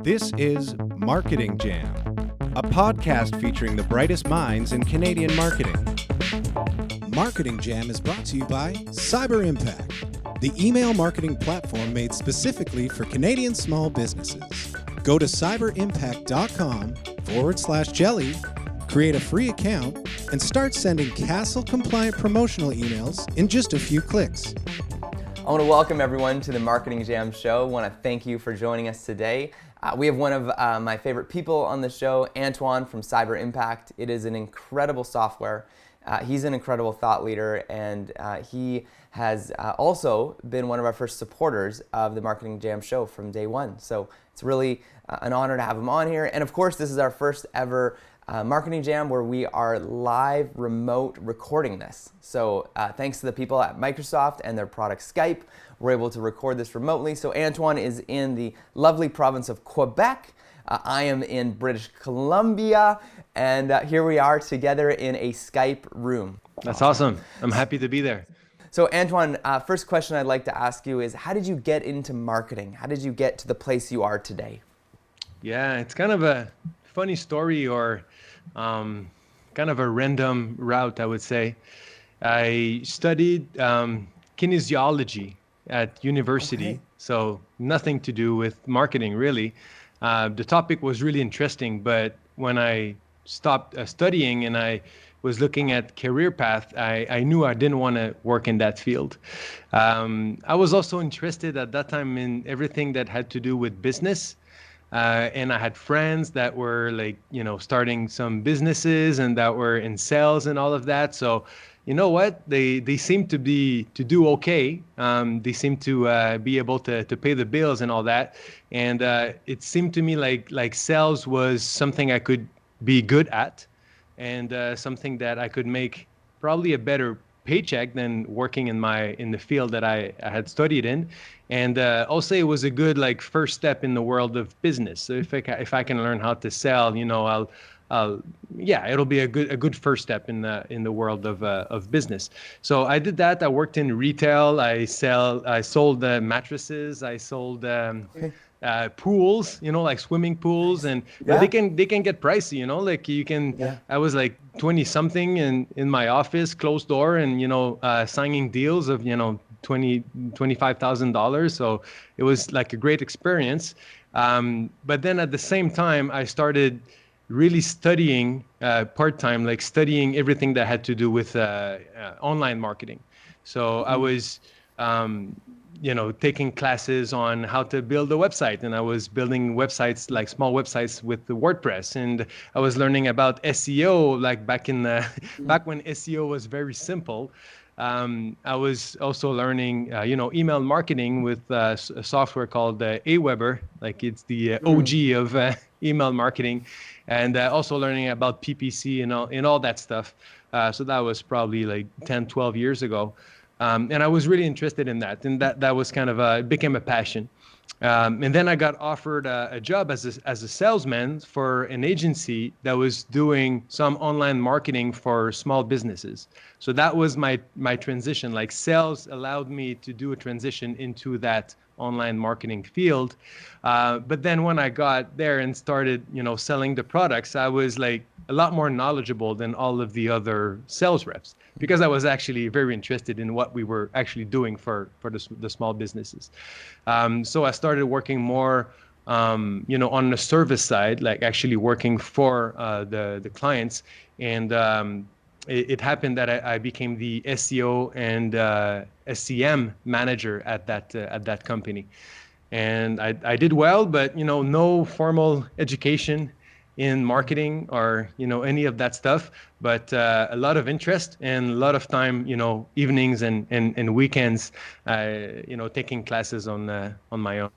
This is Marketing Jam, a podcast featuring the brightest minds in Canadian marketing. Marketing Jam is brought to you by Cyberimpact, the email marketing platform made specifically for Canadian small businesses. Go to cyberimpact.com/jelly, create a free account, and start sending CASL-compliant promotional emails in just a few clicks. I want to welcome everyone to the Marketing Jam show. I want to thank you for joining us today. We have one of my favorite people on the show, Antoine from Cyberimpact. It is an incredible software. He's an incredible thought leader, and he has also been one of our first supporters of the Marketing Jam show from day one. So it's really an honor to have him on here. And of course, this is our first ever Marketing Jam where we are live remote recording this. So thanks to the people at Microsoft and their product Skype, we're able to record this remotely. So Antoine is in the lovely province of Quebec. I am in British Columbia, and here we are together in a Skype room. That's awesome. I'm happy to be there. So Antoine, first question I'd like to ask you is, how did you get into marketing? How did you get to the place you are today? Yeah, it's kind of a funny story, or kind of a random route, I would say. I studied kinesiology at university, so nothing to do with marketing, really. The topic was really interesting, but when I stopped studying and I was looking at career path, I knew I didn't want to work in that field. I was also interested at that time in everything that had to do with business. And I had friends that were starting some businesses and that were in sales and all of that. So, you know what? They seem to do okay. They seem to be able to pay the bills and all that. And it seemed to me like sales was something I could be good at, and something that I could make probably a better paycheck than working in the field that I had studied in. And also it was a good first step in the world of business. So if I can learn how to sell, it'll be a good first step in the world of business. So I did that. I worked in retail. I sold mattresses. I sold pools, like swimming pools, and but they can get pricey, I was 20 something in my office, closed door, and signing deals of $25,000. So it was a great experience. But then at the same time, I started really studying part-time, studying everything that had to do with online marketing. So I was taking classes on how to build a website, and I was building websites, small websites with the WordPress, and I was learning about SEO, back when SEO was very simple. I was also learning, email marketing with a software called Aweber, it's the OG of email marketing, and also learning about PPC and all that stuff. So that was probably 10, 12 years ago. And I was really interested in that, and that was kind of it became a passion. And then I got offered a job as a salesman for an agency that was doing some online marketing for small businesses. So that was my transition. Sales allowed me to do a transition into that online marketing field. But then when I got there and started, selling the products, I was a lot more knowledgeable than all of the other sales reps, because I was actually very interested in what we were actually doing for the small businesses. So I started working more, on the service side, actually working for the clients. And it happened that I became the SEO and SCM manager at that company. And I did well, but no formal education in marketing or any of that stuff, but a lot of interest and a lot of time, evenings and weekends, taking classes on my own.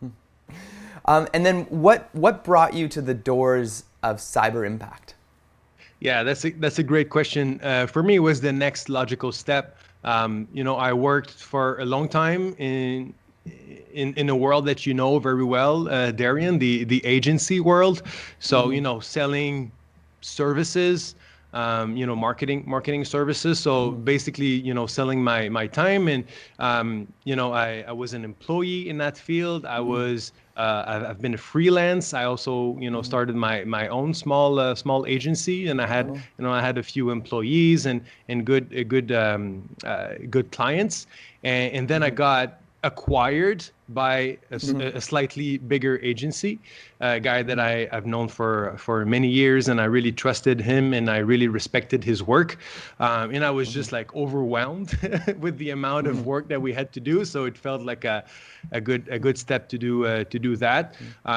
And then what brought you to the doors of Cyberimpact? Yeah, that's a great question. For me, it was the next logical step. I worked for a long time in a world that very well, Darian, the agency world. So selling services, marketing services. So basically, selling my time, and I was an employee in that field. I've been a freelance. I also, started my own small agency, and I had a few employees and good clients, and then I got acquired by a slightly bigger agency, a guy that I've known for many years, and I really trusted him and I really respected his work. And I was just like overwhelmed with the amount of work that we had to do. So it felt like a good step to do that.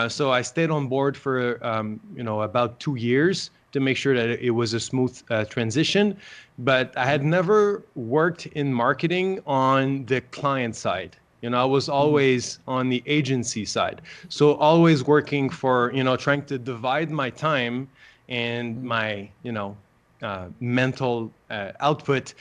So I stayed on board for about 2 years to make sure that it was a smooth transition. But I had never worked in marketing on the client side. I was always on the agency side. So always working for, trying to divide my time and my, mental output,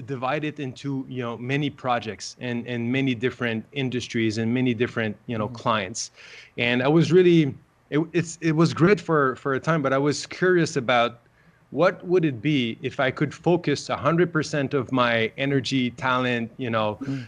divide it into, many projects and many different industries and many different, clients. And I was really, it was great for a time, but I was curious about what would it be if I could focus 100% of my energy, talent, and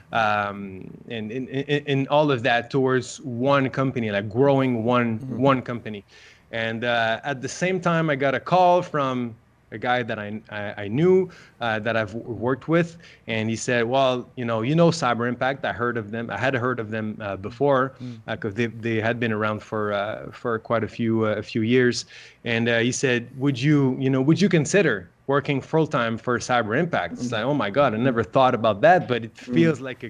all of that towards one company, like growing one company. And at the same time, I got a call from a guy that I knew, that I've worked with, and he said, "Well, Cyberimpact. I had heard of them before, because they had been around for quite a few years." And he said, "Would you consider working full time for Cyberimpact?" It's like, oh my God, I never thought about that, but it feels like a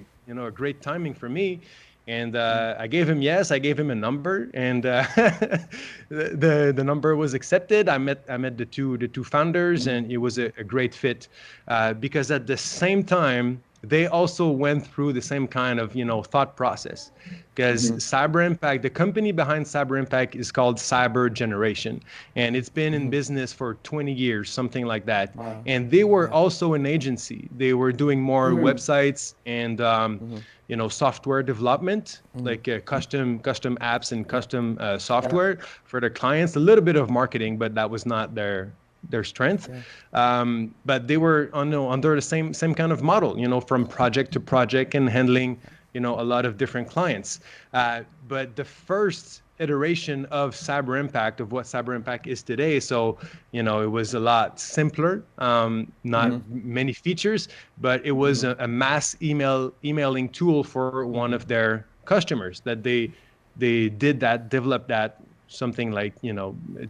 great timing for me. And I gave him yes. I gave him a number, and the number was accepted. I met the two founders, and it was a great fit, because at the same time they also went through the same kind of thought process. Because Cyberimpact, the company behind Cyberimpact, is called Cyber Generation, and it's been in business for 20 years, something like that. Wow. And they were also an agency. They were doing more websites and software development, like custom apps and custom software for their clients. A little bit of marketing, but that was not their strength. But they were under the same kind of model, from project to project and handling a lot of different clients. But the first iteration of Cyberimpact, of what Cyberimpact is today, so it was a lot simpler, not many features, but it was a mass emailing tool for one of their customers that they developed that something like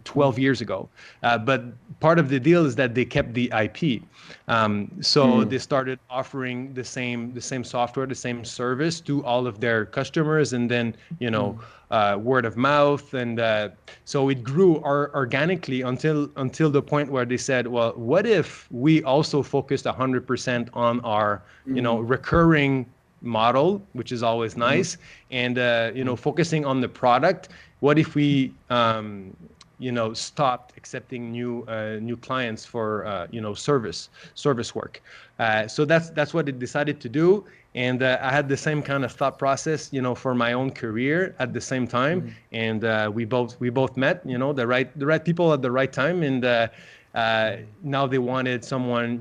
12 years ago, but part of the deal is that they kept the IP, so they started offering the same software, the same service to all of their customers, and then word of mouth, and so it grew organically until the point where they said, well, what if we also focused 100% on our recurring model, which is always nice, and focusing on the product. What if we stopped accepting new clients for service work? So that's what they decided to do, and I had the same kind of thought process for my own career at the same time, and we both met the right people at the right time, and now they wanted someone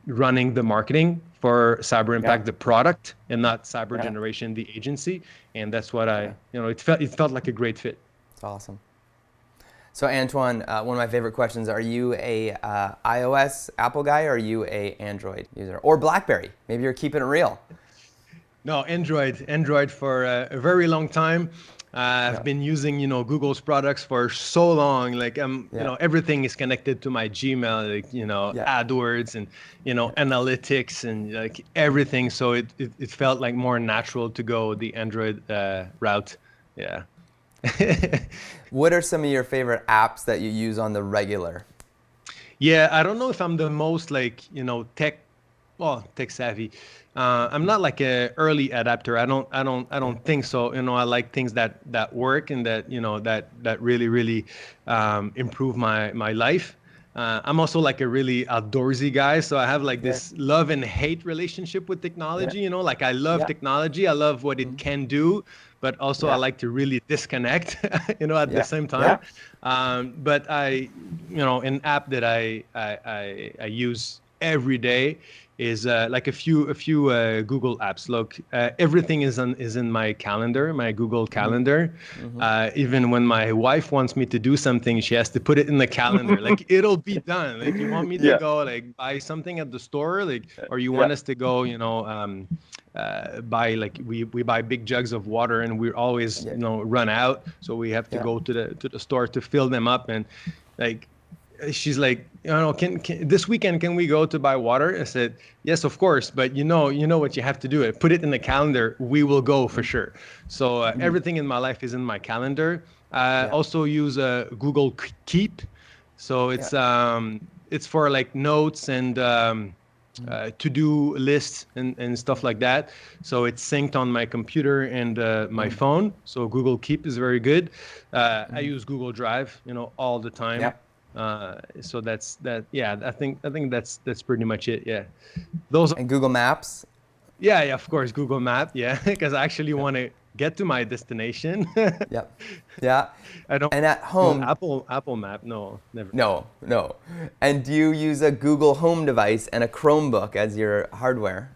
running the marketing for Cyberimpact, the product, and not Cyber Generation, the agency. And that's what it felt like a great fit. It's awesome. So Antoine, one of my favorite questions: are you a iOS Apple guy, or are you a Android user, or BlackBerry? Maybe you're keeping it real. No, Android for a very long time. I've been using, Google's products for so long. Like, everything is connected to my Gmail, like, AdWords and, analytics and like everything. So it felt like more natural to go the Android route. Yeah. What are some of your favorite apps that you use on the regular? Yeah, I don't know if I'm the most tech savvy. I'm not like a early adapter. I don't think so. I like things that work and that that really improve my life. I'm also like a really outdoorsy guy, so I have like this love and hate relationship with technology. You know, like I love technology, I love what it can do, but also I like to really disconnect, you know, at the same time. But an app that I use every day is like a few Google apps. Look, everything is in my calendar, my Google Calendar. Even when my wife wants me to do something, she has to put it in the calendar. Like it'll be done. Like you want me to go like buy something at the store, like, or you want us to go, buy like we buy big jugs of water and we always run out, so we have to go to the store to fill them up. And like she's like, can this weekend can we go to buy water? I said, yes, of course, but you know what you have to do. Put it in the calendar. We will go for sure. So everything in my life is in my calendar. I also use Google Keep. So it's for like notes and to-do lists and stuff like that. So it's synced on my computer and my phone. So Google Keep is very good. I use Google Drive, all the time. Yeah. So that's that. Yeah, I think that's pretty much it. Yeah, those. And Google Maps. Yeah, of course, Google Map. Yeah, because I actually want to get to my destination. Yeah. I don't. And at home, Apple Map. No, never. No. And do you use a Google Home device and a Chromebook as your hardware?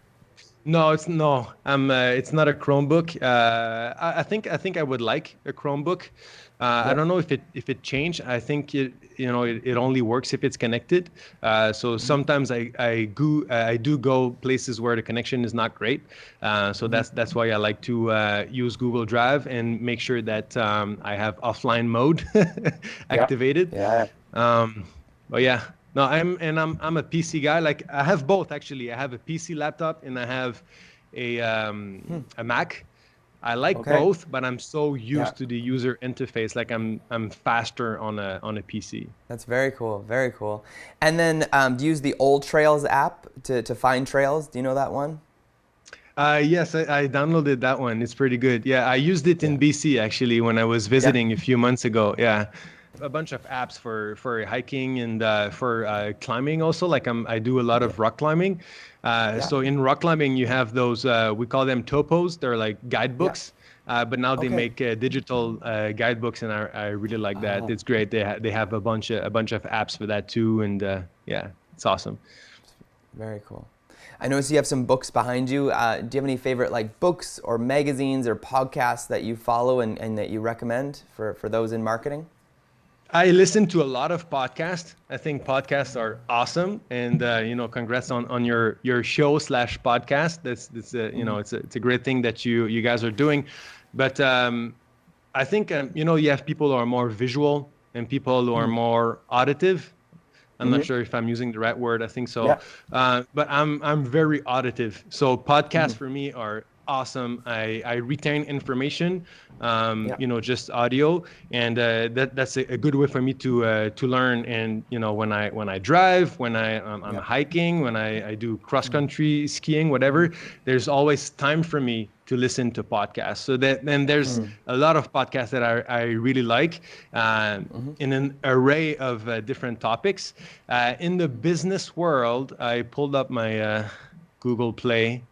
No, it's not a Chromebook. I think I would like a Chromebook. I don't know if it changed. I think it only works if it's connected. So sometimes I do go places where the connection is not great. So that's why I like to use Google Drive and make sure that I have offline mode activated. But yeah. No, I'm a PC guy. Like I have both actually. I have a PC laptop and I have a Mac. I like both, but I'm so used to the user interface. Like I'm faster on a PC. That's very cool. Very cool. And then do you use the Old Trails app to find trails? Do you know that one? Yes, I downloaded that one. It's pretty good. Yeah, I used it in BC actually when I was visiting a few months ago. Yeah. A bunch of apps for hiking and for climbing also. Like I do a lot of rock climbing. So in rock climbing, you have those, we call them topos. They're like guidebooks, but now they make digital guidebooks, and I really like that. It's great. They have a bunch of apps for that too. And it's awesome. Very cool. I notice you have some books behind you. Do you have any favorite like books or magazines or podcasts that you follow and that you recommend for those in marketing? I listen to a lot of podcasts. I think podcasts are awesome, and congrats on your show / podcast. It's a great thing that you guys are doing. But I think you have people who are more visual and people who are more auditive. I'm not sure if I'm using the right word. I think so. Yeah. But I'm very auditive. So podcasts for me are awesome. I retain information, just audio, and that's a good way for me to learn. And when I drive, when I'm hiking, when I do cross country skiing, whatever, there's always time for me to listen to podcasts. So then there's a lot of podcasts that I really like in an array of different topics. In the business world, I pulled up my Google Play.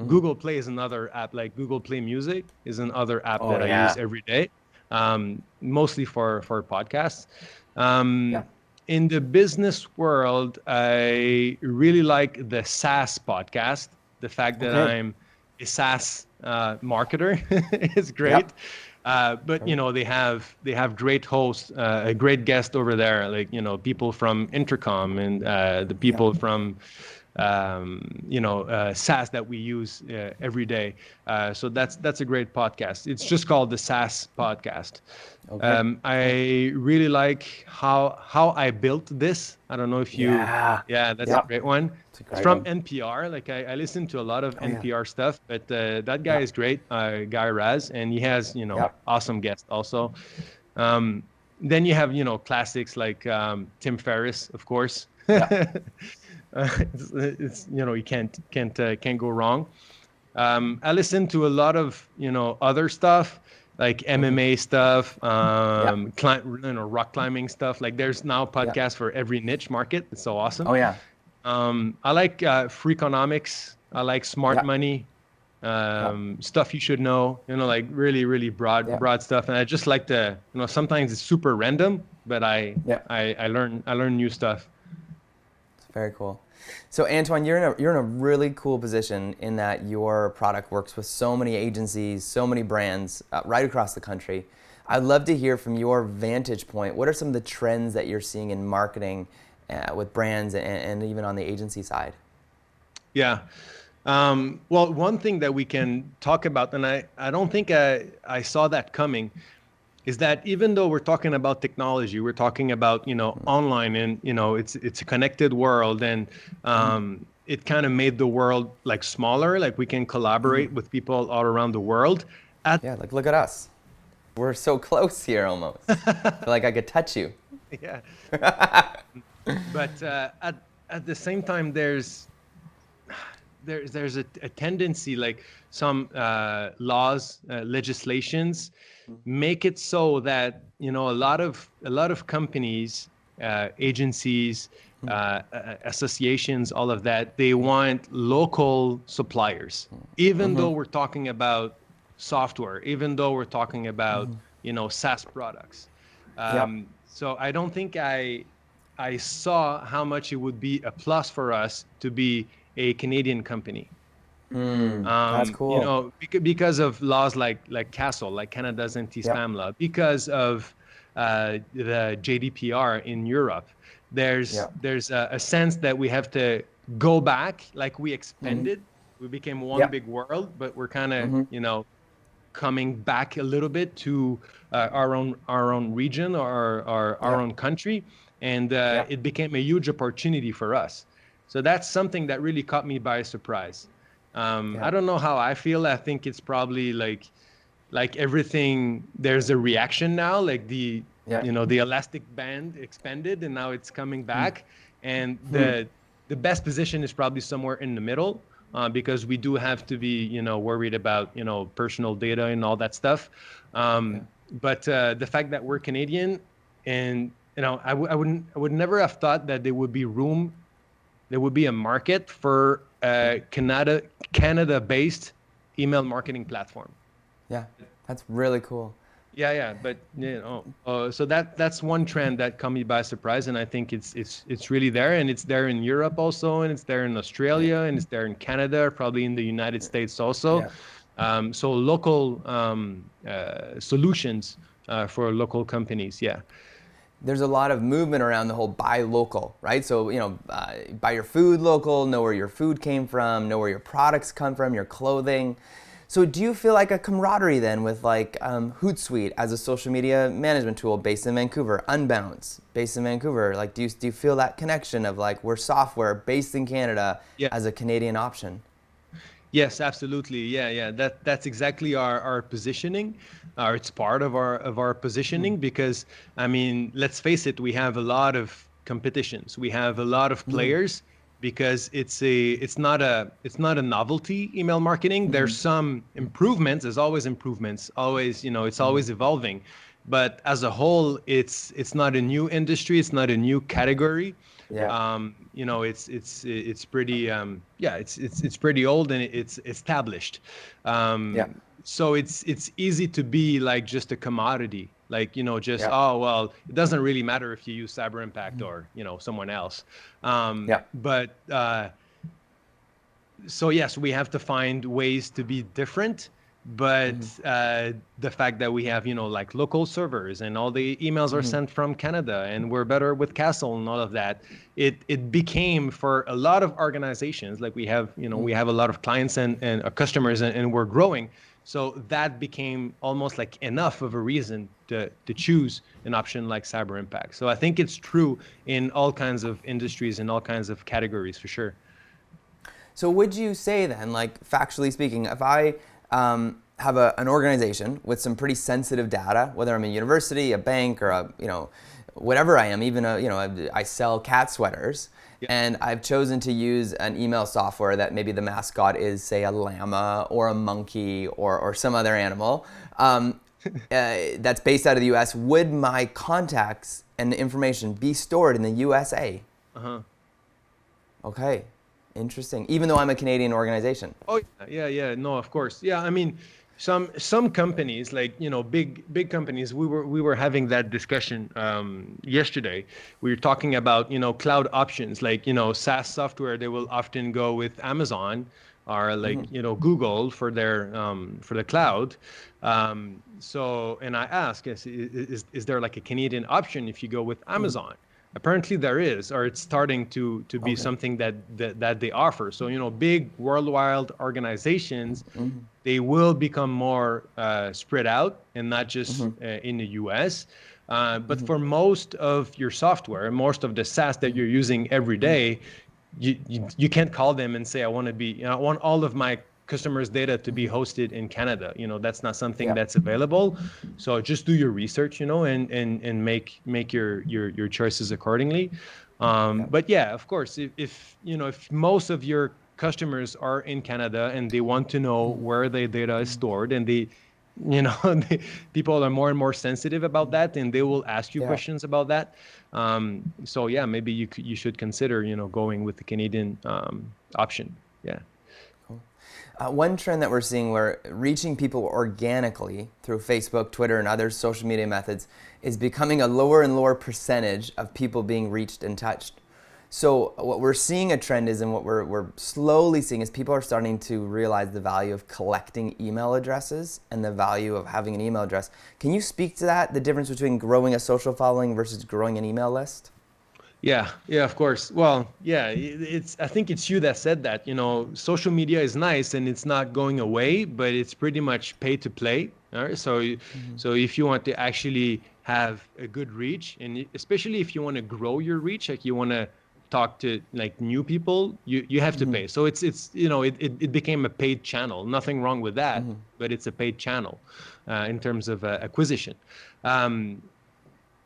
Google Play is another app. Like Google Play Music is another app that I use every day, mostly for podcasts. In the business world, I really like the SaaS podcast. The fact that I'm a SaaS marketer is great. But they have great hosts, a great guest over there, like people from Intercom and the people from SaaS that we use every day. So that's a great podcast. It's just called the SaaS podcast. I really like how I built this. I don't know if you, that's a great one. It's from NPR. Like I listen to a lot of NPR stuff, but that guy is great, Guy Raz, and he has, awesome guests also. Then you have, classics like Tim Ferriss, of course. It's you can't go wrong. I listen to a lot of other stuff. like MMA stuff, rock climbing stuff. Like there's now podcasts for every niche market. It's so awesome. Oh yeah. I like Freakonomics. I like Smart Money, stuff you should know. Like really, really broad stuff. And I just like to, sometimes it's super random, but I learn new stuff. Very cool. So Antoine, you're in a really cool position in that your product works with so many agencies, so many brands right across the country. I'd love to hear from your vantage point. What are some of the trends that you're seeing in marketing with brands and even on the agency side? Yeah. Well, one thing that we can talk about, and I don't think I saw that coming, is that even though we're talking about technology, we're talking about, online and, it's a connected world, and it kind of made the world like smaller, like we can collaborate with people all around the world. Like look at us. We're so close here almost. I feel like I could touch you. Yeah. But at the same time, there's a tendency, like some laws, legislations make it so that a lot of companies, agencies, associations, all of that, they want local suppliers, even though we're talking about software, even though we're talking about SaaS products. So I don't think I saw how much it would be a plus for us to be a Canadian company. That's cool. Because of laws like CASL, like Canada's anti-spam law, because of the GDPR in Europe, there's a sense that we have to go back, like we expanded, we became one big world, but we're kind of coming back a little bit to our own region or our own country, and it became a huge opportunity for us. So that's something that really caught me by surprise. I don't know how I feel. I think it's probably like everything. There's a reaction now, like the elastic band expanded, and now it's coming back. And the best position is probably somewhere in the middle, because we do have to be worried about personal data and all that stuff. But the fact that we're Canadian, and I would never have thought that there would be a market for a Canada-based email marketing platform. Yeah, that's really cool. Yeah, but so that's one trend that caught me by surprise, and I think it's really there, and it's there in Europe also, and it's there in Australia, and it's there in Canada, probably in the United States also. So local solutions for local companies. Yeah. There's a lot of movement around the whole buy local, right? So, buy your food local, know where your food came from, know where your products come from, your clothing. So do you feel like a camaraderie then with like Hootsuite as a social media management tool based in Vancouver, Unbounce based in Vancouver? Like, do you feel that connection of like we're software based in Canada as a Canadian option? Yes, absolutely. Yeah. That's exactly our positioning. It's part of our positioning because, I mean, let's face it, we have a lot of competitions. We have a lot of players because it's not a novelty email marketing. There's some improvements. There's always improvements. Always, it's always evolving. But as a whole, it's not a new industry. It's not a new category. It's pretty it's pretty old and it's established. So it's easy to be like just a commodity, like oh well, it doesn't really matter if you use Cyberimpact or someone else. But so yes, we have to find ways to be different. But the fact that we have like local servers and all the emails are sent from Canada, and we're better with CASL and all of that, it became for a lot of organizations, like we have we have a lot of clients and customers, and we're growing, so that became almost like enough of a reason to choose an option like Cyberimpact. So I think it's true in all kinds of industries and all kinds of categories for sure. So would you say then, like factually speaking, if I have an organization with some pretty sensitive data, whether I'm a university, a bank, or whatever I am, even I sell cat sweaters, and I've chosen to use an email software that maybe the mascot is, say, a llama or a monkey or some other animal. that's based out of the US, would my contacts and the information be stored in the USA? Uh-huh. Okay, interesting. Even though I'm a Canadian organization. Oh yeah. No, of course. Yeah, I mean, some companies, like, you know, big companies. We were having that discussion yesterday. We were talking about, you know, cloud options, like, you know, SaaS software. They will often go with Amazon or like, you know, Google for their for the cloud. So, and I ask, is there like a Canadian option if you go with Amazon? Apparently there is, or it's starting to be something that they offer. So, you know, big worldwide organizations, they will become more spread out and not just in the US. But for most of your software, most of the SaaS that you're using every day, you can't call them and say, I want all of my customers' data to be hosted in Canada. You know, that's not something that's available. So just do your research, you know, and make your choices accordingly. But yeah, of course, if you know, if most of your customers are in Canada and they want to know where their data is stored, and they, you know, people are more and more sensitive about that, and they will ask you questions about that. So yeah, maybe you should consider, you know, going with the Canadian option. Yeah. One trend that we're seeing, where reaching people organically through Facebook, Twitter, and other social media methods is becoming a lower and lower percentage of people being reached and touched. So what we're seeing a trend is, and what we're slowly seeing is, people are starting to realize the value of collecting email addresses and the value of having an email address. Can you speak to that, the difference between growing a social following versus growing an email list? Yeah, of course. Well, yeah, I think it's you that said that, you know, social media is nice and it's not going away, but it's pretty much pay to play. All right. So if you want to actually have a good reach, and especially if you want to grow your reach, like you want to talk to like new people, you have to pay. So it's you know, it became a paid channel. Nothing wrong with that, but it's a paid channel in terms of acquisition.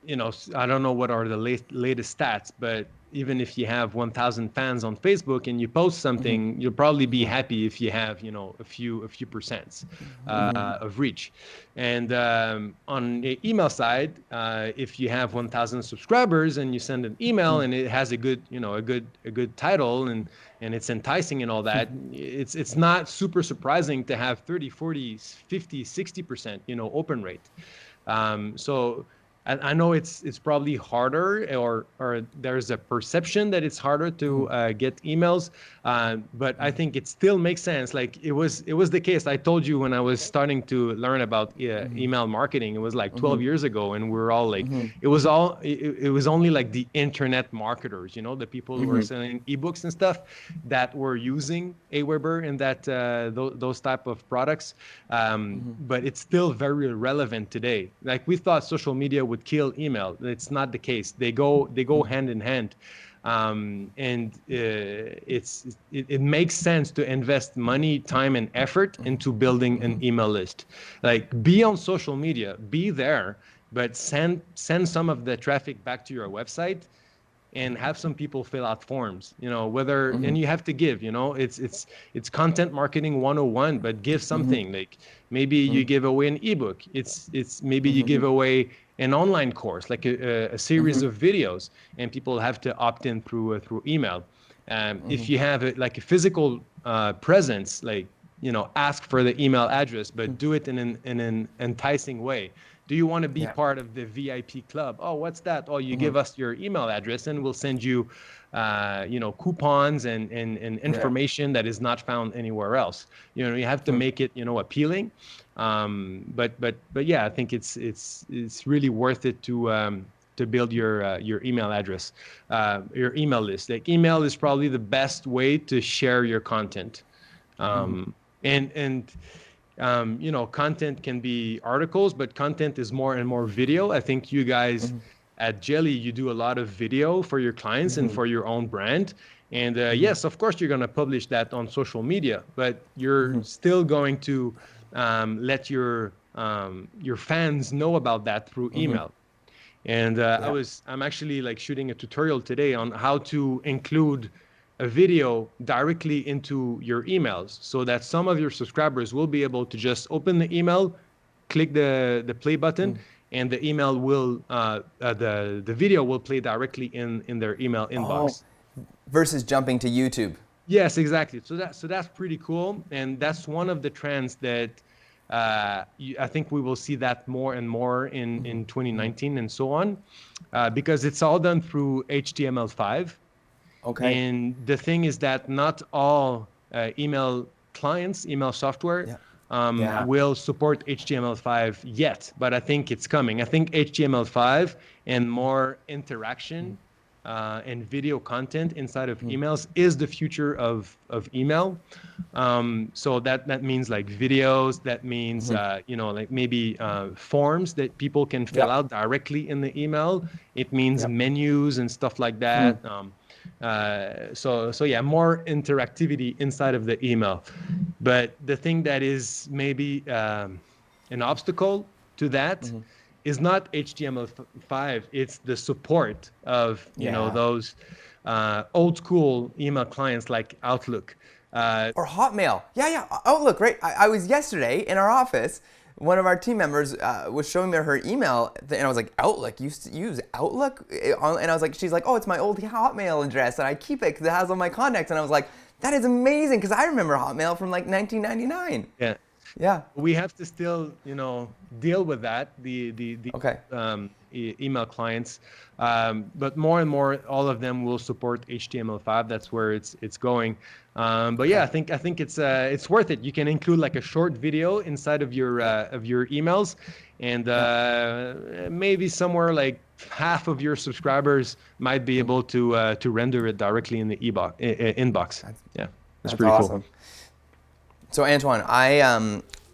You know, I don't know what are the latest stats, but even if you have 1,000 fans on Facebook and you post something, you'll probably be happy if you have, you know, a few percents of reach. And on the email side, if you have 1,000 subscribers and you send an email and it has a good, you know, a good title and it's enticing and all that, it's not super surprising to have 30, 40, 50, 60%, you know, open rate. So I know it's probably harder, or there's a perception that it's harder to get emails, but I think it still makes sense. Like it was the case. I told you when I was starting to learn about email marketing, it was like 12 years ago, and we're all like, it was only like the internet marketers, you know, the people who were selling ebooks and stuff that were using Aweber and that those type of products, but it's still very relevant today. Like we thought social media would kill email. It's not the case. They go hand in hand, and it makes sense to invest money, time, and effort into building an email list. Like, be on social media, be there, but send some of the traffic back to your website, and have some people fill out forms, you know, whether, and you have to give, you know, it's content marketing 101, but give something. Like maybe you give away an ebook. It's maybe you give away an online course, like a series of videos, and people have to opt in through email. If you have like a physical presence, like, you know, ask for the email address, but do it in an enticing way. Do you want to be part of the VIP club? Oh, what's that? Oh, you give us your email address and we'll send you, you know, coupons and information that is not found anywhere else. You know, you have to make it, you know, appealing. But yeah, I think it's really worth it to build your email address, your email list. Like, email is probably the best way to share your content. You know, content can be articles, but content is more and more video. I think you guys at Jelly, you do a lot of video for your clients and for your own brand. And yes, of course, you're going to publish that on social media, but you're still going to let your fans know about that through email. And I'm actually like shooting a tutorial today on how to include a video directly into your emails, so that some of your subscribers will be able to just open the email, click the play button, and the email will the video will play directly in their email inbox. Versus jumping to YouTube. Yes, exactly. So that's pretty cool, and that's one of the trends that I think we will see that more and more in 2019 and so on, because it's all done through HTML5. Okay. And the thing is that not all email clients, email software, will support HTML5 yet, but I think it's coming. I think HTML5 and more interaction and video content inside of emails is the future of email. So that means like videos, that means, like maybe forms that people can fill out directly in the email. It means menus and stuff like that. So yeah, more interactivity inside of the email. But the thing that is maybe an obstacle to that is not HTML5. It's the support of those old school email clients like Outlook or Hotmail. Outlook, right? I was yesterday in our office. One of our team members was showing me her email, and I was like, Outlook? You use Outlook? And I was like, she's like, oh, it's my old Hotmail address, and I keep it because it has all my contacts. And I was like, that is amazing, because I remember Hotmail from like 1999. Yeah. We have to still, deal with that, the email clients, but more and more, all of them will support HTML5. That's where it's going. But yeah, I think it's worth it. You can include like a short video inside of your emails, and maybe somewhere like half of your subscribers might be able to render it directly in the inbox. That's pretty awesome. cool. So Antoine,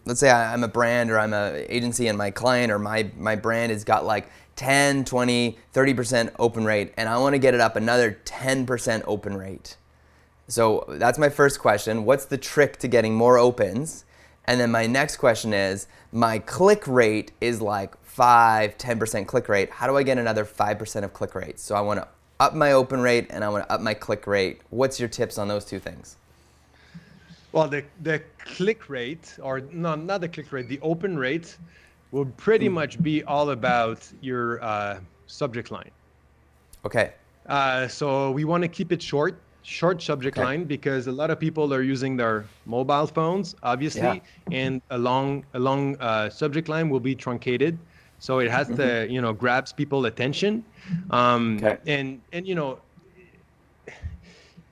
let's say I'm a brand or I'm an agency, and my client or my brand has got like 10, 20, 30% open rate, and I want to get it up another 10% open rate. So that's my first question. What's the trick to getting more opens? And then my next question is, my click rate is like 10% click rate. How do I get another 5% of click rate? So I want to up my open rate and I want to up my click rate. What's your tips on those two things? Well, the click rate, or no, not the click rate, the open rate will pretty much be all about your subject line. Okay. So we want to keep it short subject line, because a lot of people are using their mobile phones, obviously, and a long subject line will be truncated. So it has to, grabs people attention. And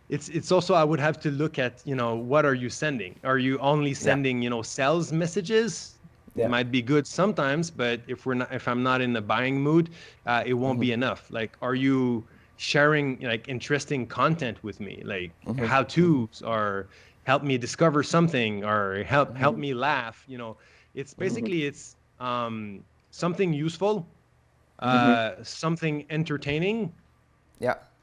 it's also, I would have to look at, what are you sending? Are you only sending, sales messages? It might be good sometimes, but if I'm not in the buying mood, it won't be enough. Like, are you sharing like interesting content with me, like how-tos, or help me discover something, or help me laugh? It's basically it's something useful, something entertaining,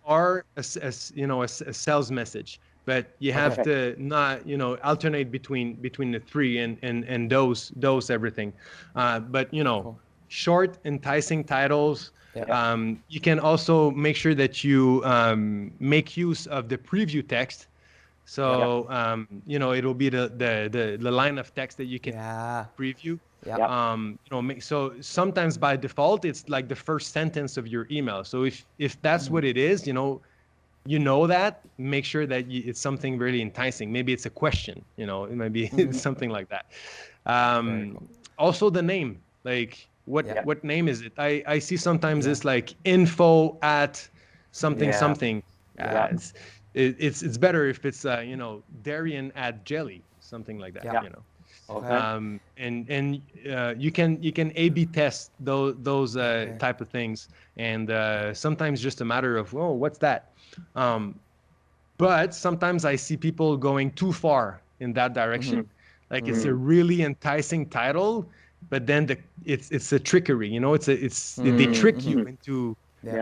or a sales message. But you have to not alternate between the three and dose everything. But short, enticing titles. You can also make sure that you make use of the preview text. So it'll be the line of text that you can preview. So sometimes by default it's like the first sentence of your email. So if that's what it is, that, make sure that it's something really enticing. Maybe it's a question, it might be something like that. Cool. Also the name, like what name is it? I see sometimes it's like info at something something. It's better if it's Darian at jelly, something like that. And you can A/B test those type of things, and sometimes just a matter of, what's that? But sometimes I see people going too far in that direction. Like it's a really enticing title, but then it's a trickery. They trick you into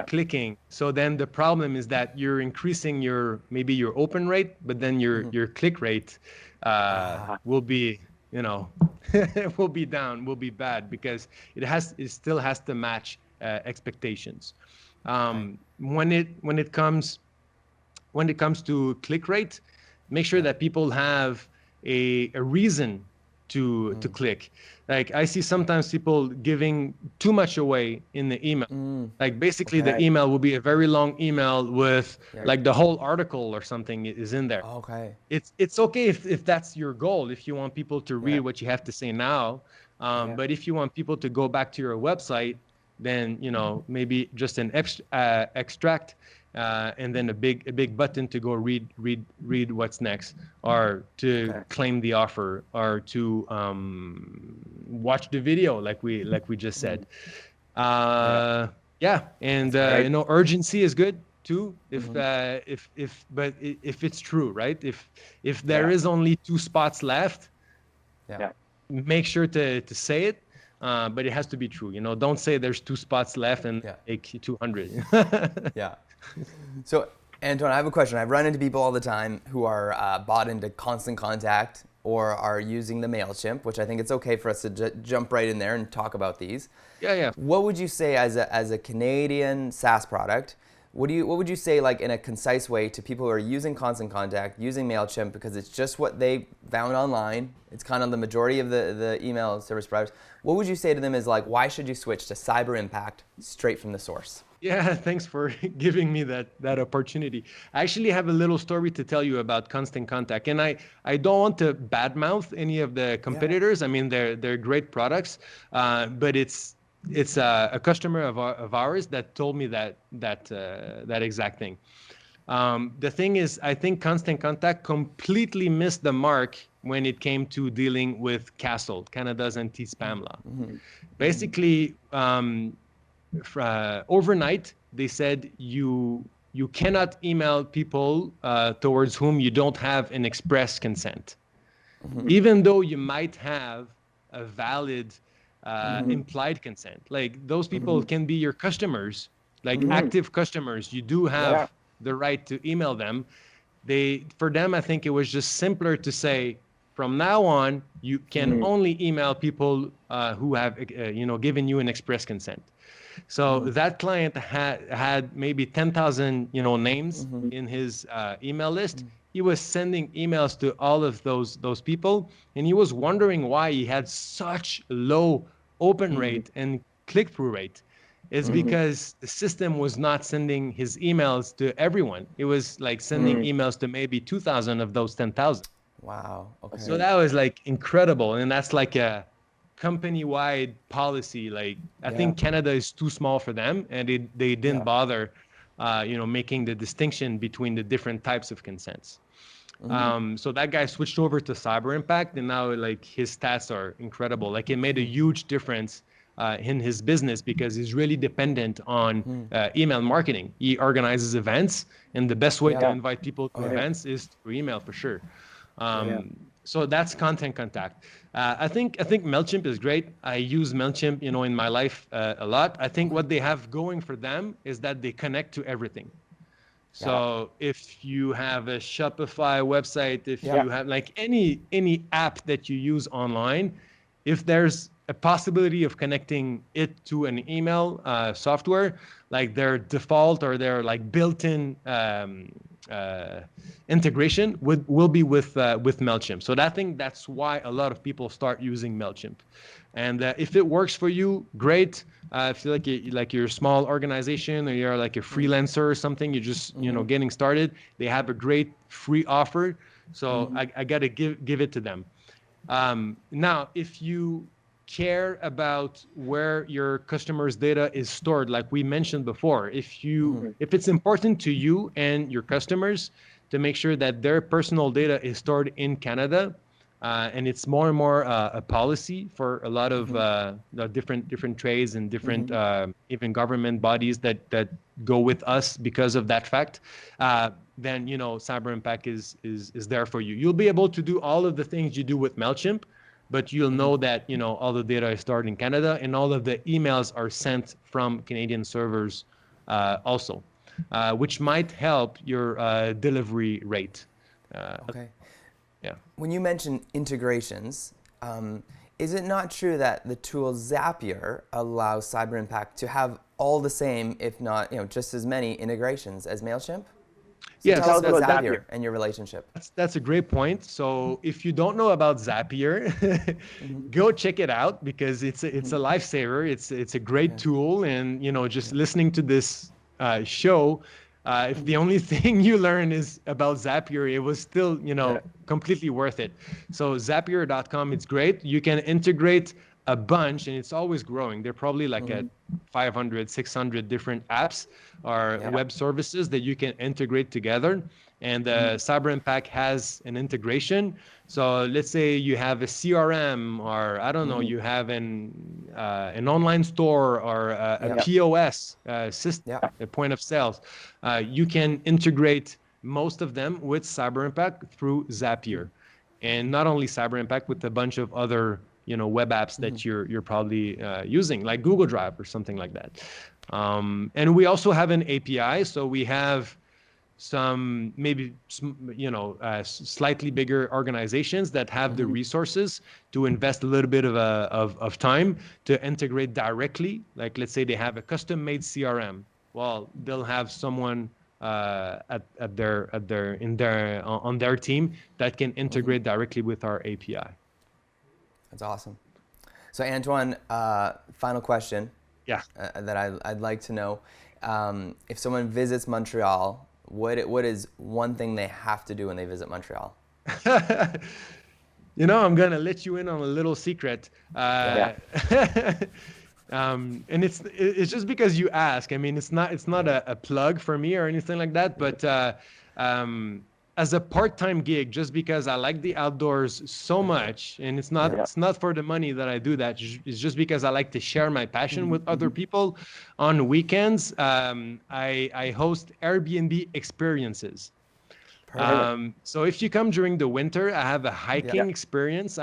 clicking. So then the problem is that you're increasing your open rate, but then your click rate will be will be down, will be bad, because it still has to match expectations. When it comes to click rate, make sure that people have a reason to click. Like I see sometimes people giving too much away in the email. Like basically the email will be a very long email with like the whole article or something is in there. Okay. It's okay if that's your goal, if you want people to read what you have to say now. But if you want people to go back to your website, then maybe just an extract and then a big button to go read what's next, or to claim the offer, or to watch the video like we just said. And urgency is good too, if it's true, right? If there is only 2 spots left, make sure to say it. But it has to be true. Don't say there's 2 spots left and take 200. So, Antoine, I have a question. I've run into people all the time who are bought into Constant Contact or are using the MailChimp, which I think it's okay for us to jump right in there and talk about these. What would you say as a Canadian SaaS product? What would you say, like in a concise way, to people who are using Constant Contact, using MailChimp, because it's just what they found online? It's kind of the majority of the email service providers. What would you say to them is like, why should you switch to Cyberimpact straight from the source? Yeah, thanks for giving me that opportunity. I actually have a little story to tell you about Constant Contact, and I don't want to badmouth any of the competitors. I mean, they're great products, but it's a customer of ours that told me that exact thing. The thing is, I think Constant Contact completely missed the mark when it came to dealing with CASL, Canada's anti-spam law. Basically, overnight, they said you cannot email people towards whom you don't have an express consent, even though you might have a valid implied consent. Like those people can be your customers, like active customers. You do have the right to email them. For them, I think it was just simpler to say, from now on, you can only email people who have given you an express consent. So that client had maybe 10,000 names in his email list. He was sending emails to all of those people, and he was wondering why he had such low open rate and click-through rate. It's because the system was not sending his emails to everyone. It was like sending emails to maybe 2,000 of those 10,000. Wow. Okay. So that was like incredible, and that's like a company-wide policy. Like I think Canada is too small for them, and they didn't bother, making the distinction between the different types of consents. So that guy switched over to Cyberimpact, and now like his stats are incredible. Like it made a huge difference in his business because he's really dependent on email marketing. He organizes events, and the best way to invite people to events is through email for sure. So that's Constant Contact. I think MailChimp is great. I use MailChimp, in my life a lot. I think what they have going for them is that they connect to everything. So if you have a Shopify website, if you have like any app that you use online, if there's a possibility of connecting it to an email software, like their default or their like built-in integration will be with MailChimp. So that's why a lot of people start using MailChimp. And if it works for you, great. If you you're a small organization or you're like a freelancer or something, you're just getting started, they have a great free offer. So I gotta give it to them. Now, if you care about where your customers' data is stored, like we mentioned before, if it's important to you and your customers to make sure that their personal data is stored in Canada, and it's more and more a policy for a lot of different trades and different even government bodies that go with us because of that fact, then Cyberimpact is there for you. You'll be able to do all of the things you do with MailChimp, but you'll know that all the data is stored in Canada and all of the emails are sent from Canadian servers also, which might help your delivery rate. Okay. Yeah. When you mention integrations, is it not true that the tool Zapier allows Cyberimpact to have all the same, if not just as many integrations as MailChimp? Yes, Tell us that's- about Zapier. Zapier and your relationship. That's a great point. So if you don't know about Zapier, go check it out because it's a lifesaver. It's a great tool, and just listening to this show, if the only thing you learn is about Zapier, it was still completely worth it. So Zapier.com, it's great. You can integrate a bunch, and it's always growing. They're probably like at 500, 600 different apps or web services that you can integrate together. And Cyberimpact has an integration. So let's say you have a CRM, or I don't know, you have an online store or a POS system, a point of sales. You can integrate most of them with Cyberimpact through Zapier, and not only Cyberimpact, with a bunch of other web apps that you're probably using, like Google Drive or something like that. And we also have an API, so we have some maybe slightly bigger organizations that have the resources to invest a little bit of time to integrate directly. Like, let's say they have a custom-made CRM. Well, they'll have someone on their team that can integrate directly with our API. That's awesome. So Antoine, final question. Yeah. That I'd like to know. If someone visits Montreal, what is one thing they have to do when they visit Montreal? I'm gonna let you in on a little secret. And it's just because you ask. I mean, it's not a plug for me or anything like that, but as a part-time gig, just because I like the outdoors so much, and it's not for the money that I do that. It's just because I like to share my passion with other people. On weekends, I host Airbnb experiences. So if you come during the winter, I have a hiking experience.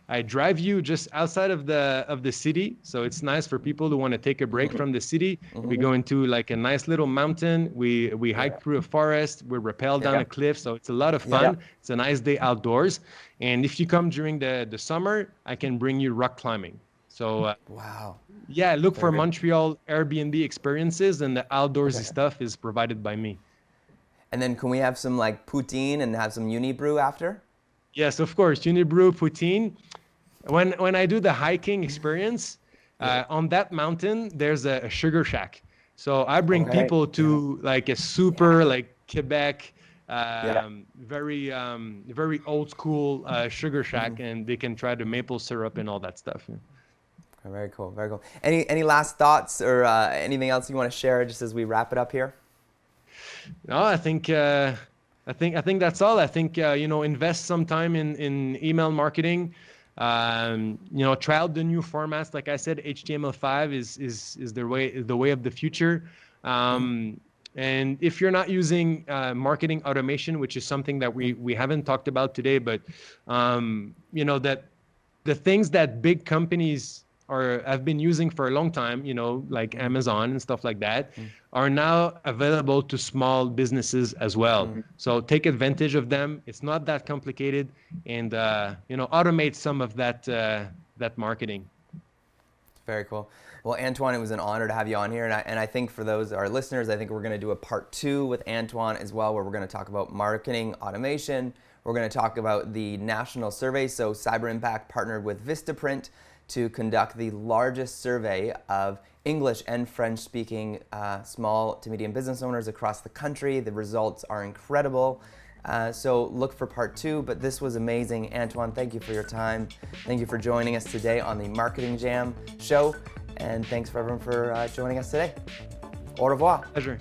I drive you just outside of the city, so it's nice for people who want to take a break from the city. We go into like a nice little mountain. We hike through a forest. We rappel down a cliff, so it's a lot of fun. It's a nice day outdoors. And if you come during the summer, I can bring you rock climbing. So wow. Yeah, look for Montreal Airbnb experiences, and the outdoorsy stuff is provided by me. And then can we have some like poutine and have some Unibrew after? Yes, of course. Unibrew, poutine. When I do the hiking experience, on that mountain, there's a sugar shack. So I bring people to like a super like Quebec, very old school sugar shack, and they can try the maple syrup and all that stuff. Yeah. Very cool, very cool. Any last thoughts or anything else you want to share just as we wrap it up here? No, I think that's all. I think invest some time in email marketing. Try out the new formats. Like I said, HTML5 is the way of the future. And if you're not using marketing automation, which is something that we haven't talked about today, but that the things that big companies have been using for a long time, like Amazon and stuff like that, are now available to small businesses as well. So take advantage of them. It's not that complicated, and automate some of that marketing. Very cool. Well, Antoine, it was an honor to have you on here, and I think for those our listeners, I think we're going to do a part 2 with Antoine as well, where we're going to talk about marketing automation. We're going to talk about the national survey. So Cyberimpact partnered with Vistaprint to conduct the largest survey of English and French-speaking small to medium business owners across the country. The results are incredible. So look for part 2, but this was amazing. Antoine, thank you for your time. Thank you for joining us today on the Marketing Jam show. And thanks for everyone for joining us today. Au revoir. Pleasure.